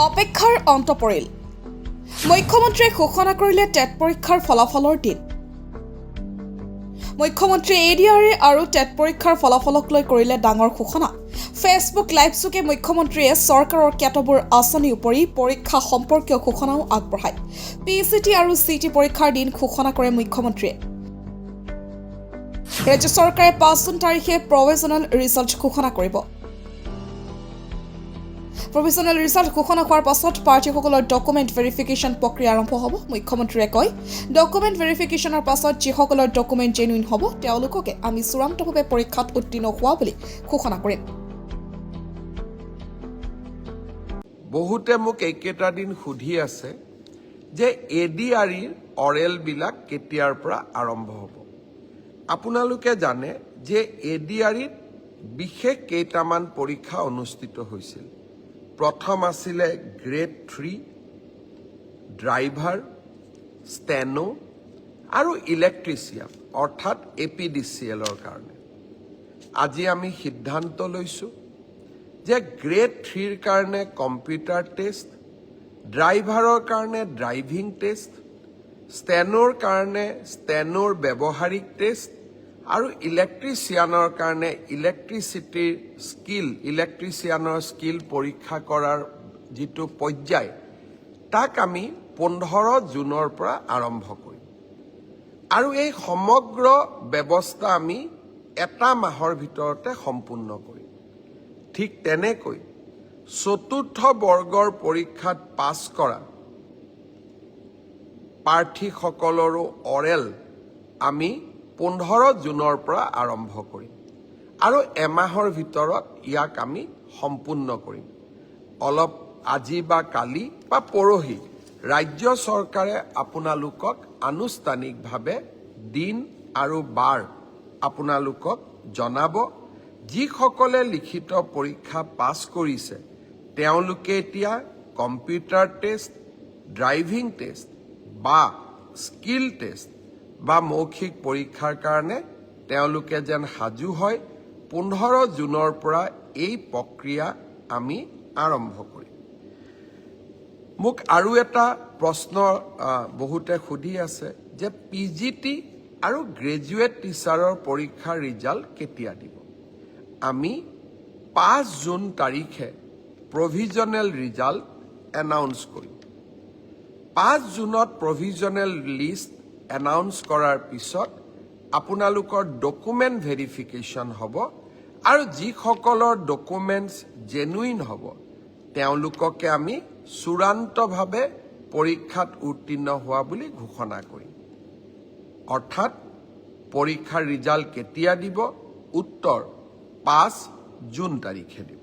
অপেক্ষাৰ অন্ত পৰিল। মুখ্যমন্ত্ৰীয়ে ঘোষণা কৰিলে টেট পৰীক্ষাৰ ফলাফলৰ দিন। মুখ্যমন্ত্ৰী ADRE আৰু টেট পৰীক্ষাৰ ফলাফলক লৈ কৰিলে ডাঙৰ ঘোষণা। ফেচবুক লাইভযোগে মুখ্যমন্ত্ৰীয়ে চৰকাৰৰ কেতবোৰ আঁচনিৰ উপৰি পৰীক্ষা সম্পৰ্কীয় ঘোষণাও আগবঢ়ায়। PCT আৰু CT পৰীক্ষাৰ দিন ঘোষণা কৰে মুখ্যমন্ত্ৰীয়ে। ৰাজ্য চৰকাৰে 5 জুন তাৰিখে প্ৰভিজনেল ৰিজাল্ট ঘোষণা কৰিব। প্ৰভিজনেল ৰিজাল্ট ঘোষণা হোৱাৰ পাছত প্ৰাৰ্থীসকলৰ ডকুমেণ্ট ভেৰিফিকেশ্যন প্ৰক্ৰিয়া আৰম্ভ হ'ব। মুখ্যমন্ত্ৰীয়ে কয়, ডকুমেণ্ট ভেৰিফিকেশ্যনৰ পাছত যিসকলৰ ডকুমেণ্ট জেনুইন হ'ব তেওঁলোককে আমি চূড়ান্তভাৱে পৰীক্ষাত উত্তীৰ্ণ হোৱা বুলি ঘোষণা কৰিম। বহুতে মোক এইকেইটা দিন সুধি আছে যে ADREৰ অৰেলবিলাক কেতিয়াৰ পৰা আৰম্ভ হ'ব। আপোনালোকে জানে যে ADREত বিশেষ কেইটামান পৰীক্ষা অনুষ্ঠিত হৈছিল। প্ৰথম আছিলে গ্ৰেড 3 ড্ৰাইভাৰ, ষ্টেনো আৰু ইলেক্ট্ৰিচিয়ান অৰ্থাৎ APDCLৰ কাৰণে। আজি আমি সিদ্ধান্ত লৈছোঁ যে গ্ৰেড 3ৰ কাৰণে কম্পিউটাৰ টেষ্ট, ড্ৰাইভাৰৰ কাৰণে ড্ৰাইভিং টেষ্ট, ষ্টেনোৰ কাৰণে ষ্টেনোৰ ব্যৱহাৰিক টেষ্ট আৰু ইলেক্ট্ৰিচিয়ানৰ কাৰণে ইলেক্ট্ৰিচিয়ানৰ স্কিল পৰীক্ষা কৰাৰ যিটো পৰ্যায় তাক আমি 15 জুনৰ পৰা আৰম্ভ কৰিম। আৰু এই সমগ্ৰ ব্যৱস্থা আমি এটা মাহৰ ভিতৰতে সম্পূৰ্ণ কৰিম। ঠিক তেনেকৈ চতুৰ্থ বৰ্গৰ পৰীক্ষাত পাছ কৰা প্ৰাৰ্থীসকলৰো অৰেল আমি 15 জুনৰ পৰা আৰম্ভ কৰিম আৰু এমাহৰ ভিতৰত ইয়াক আমি সম্পূৰ্ণ কৰিম। অলপ আজি বা কালি বা পৰহি ৰাজ্য চৰকাৰে আপোনালোকক আনুষ্ঠানিকভাৱে দিন আৰু বাৰ আপোনালোকক জনাব। যিসকলে লিখিত পৰীক্ষা পাছ কৰিছে তেওঁলোকে এতিয়া কম্পিউটাৰ টেষ্ট, ড্ৰাইভিং টেষ্ট বা স্কিল টেষ্ট বা মৌখিক পৰীক্ষাৰ কাৰণে তেওঁলোকে যেন সাজু হয়। 15 জুনৰ পৰা এই প্ৰক্ৰিয়া আমি আৰম্ভ কৰিম। মোক আৰু এটা প্ৰশ্ন বহুতে সুধি আছে যে PGT আৰু গ্ৰেজুৱেট টিচাৰৰ পৰীক্ষাৰ ৰিজাল্ট কেতিয়া দিব। আমি 5 জুন তাৰিখে প্ৰভিজনেল ৰিজাল্ট এনাউন্স কৰিম। 5 জুনত প্ৰভিজনেল লিষ্ট এনাউন্স কৰাৰ পিছত আপোনালোকৰ ডকুমেণ্ট ভেৰিফিকেশ্যন হ'ব আৰু যিসকলৰ ডকুমেণ্টছ জেনুইন হ'ব তেওঁলোককে আমি চূড়ান্তভাৱে পৰীক্ষাত উত্তীৰ্ণ হোৱা বুলি ঘোষণা কৰিম। অৰ্থাৎ পৰীক্ষাৰ ৰিজাল্ট কেতিয়া দিব? উত্তৰ 5 জুন তাৰিখে দিব।